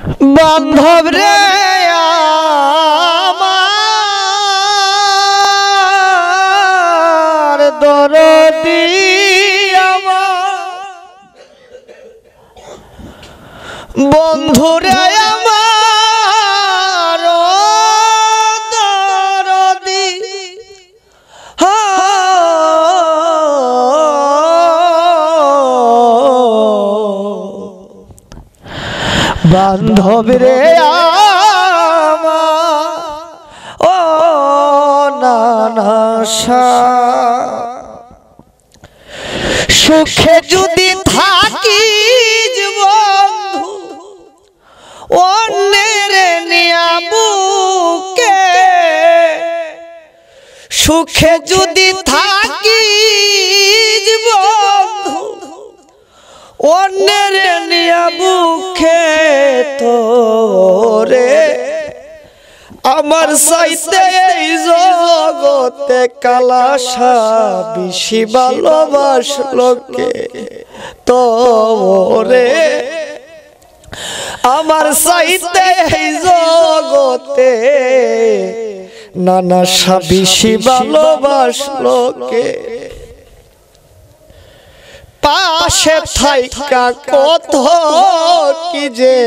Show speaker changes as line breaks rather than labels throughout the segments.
বান্ধব রে আমার দরদি আমার বন্ধু রে আমার দরদি বান্ধব রে আমার ও নানাশা সুখে যদি থাকি বন্ধু অন্যের নিয়া বুকে সুখে যদি থাকি বন্ধু অন্যের নিয়া বুকে তোরে আমার চাইতে এই জগতে কালাশা বেশি ভালোবাসলো কে তোরে আমার চাইতে এই জগতে নানাশা বেশি ভালোবাসলো কে পাশে থাইকা কত কি যে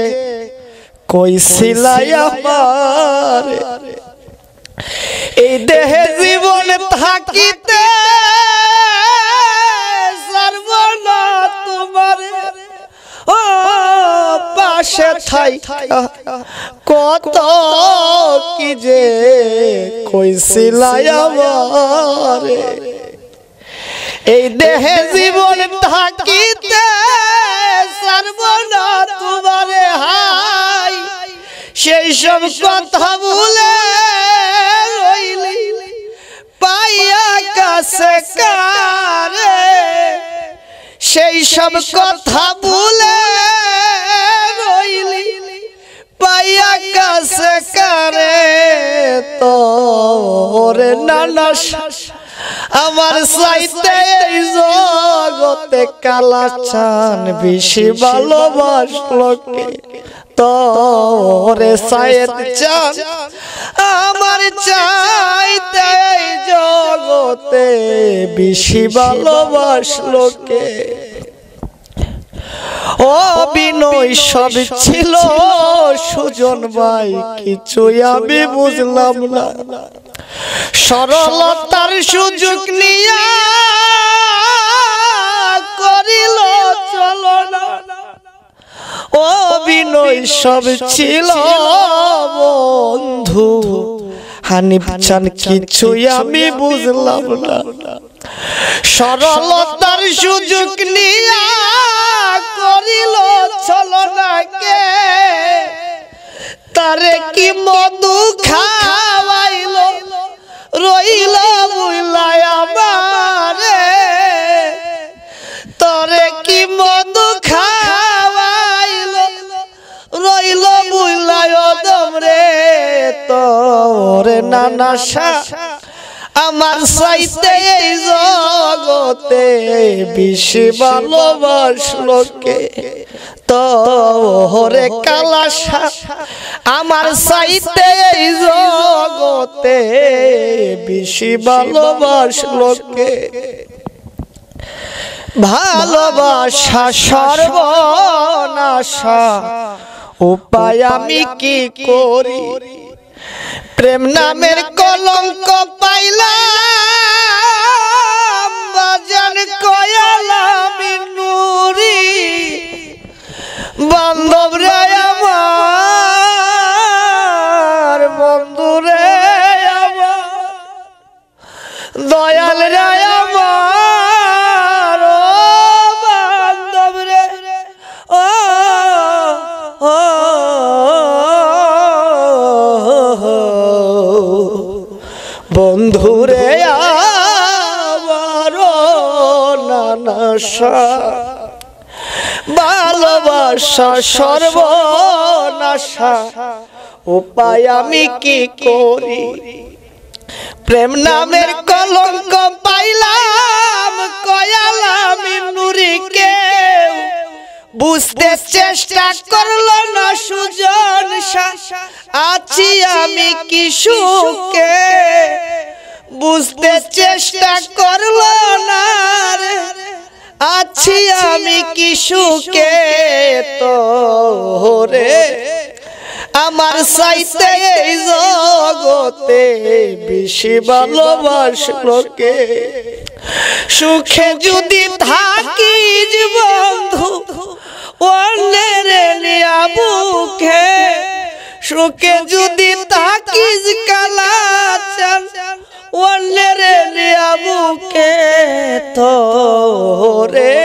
কইছিলাই আমার এই দেহে জীবন থাকিতে সর্বনা তোমার ও পাশে থাইকা কত কি যে কইছিলাই আমার এই দেহে জীবন থাকিতে সর্বনা তোমারে হাই সেই সব কথা ভুলে রইলি পাইয়া কাছে কারে সেই সব কথা ভুলে রইলি পাইয়া কাছে কারে তোরে নানাশা আমার চাইতে এই জগতে কালাচান বেশি ভালোবাসলো কে তোরে সায়েদ চান আমার চাইতে এই জগতে বেশি ভালোবাসলো কে অভিনয় সব ছিল সুজন ভাই কিছুই আমি বুঝলাম না সরলতার সুযোগ নিয়া করিল চলনা অভিনয় সব ছিল বন্ধু হানিফ চান কিছুই আমি বুঝলাম না সরলতার সুযোগ নিয়া করিল চলনা কে তারে কি মধু খাওয়াইল রইল বুইলাই আমারে তরে কি মধু খাওয়াইল রইল বুইলাই অদম রে তোরে নানাশা আমার চাইতে এই জগতে বেশি ভালোবাসলো কে তোরে কালাশা আমার চাইতে এই জগতে বেশি ভালোবাসলো কে ভালোবাসা সর্বনাশা উপায় আমি কি করি প্রেম নামের কলঙ্ক পাইলাম বাজান কয়ালামি নুরি বান্ধব রে আমার বন্ধু রে আমার দয়াল রে আমার বান্ধব রে ও বন্ধুরে আমার নানাশা ভালোবাসা সর্বনাশা উপায় আমি কি করি প্রেম নামের কলঙ্ক পাইলাম কয়ালামি নুরি কেউ বুঝতে চেষ্টা করলো না সুজন আছি আমি কি সুখে বুঝতে চেষ্টা করলো না রে আছি আমি কি সুখে তোরে আমার চাইতে এই জগতে বেশি ভালোবাসলো কে সুখে যদি থাকিস বন্ধু অন্যের নিয়া বুকে সুখে যদি থাকিস কালাচান অন্যের নিয়া বুকে তোরে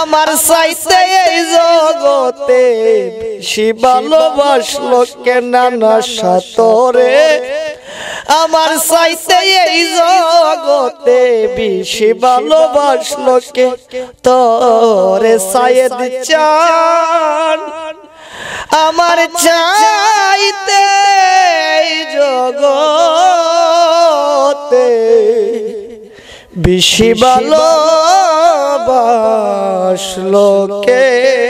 আমার চাইতে এই জগতে বেশি ভালোবাসলো কেন না সাতরে আমার চাইতে এই জগতে বেশি ভালোবাসলো কে তোরে সায়েদ চান আমার চাইতে এই জগতে বেশি ভালোবাসলো কে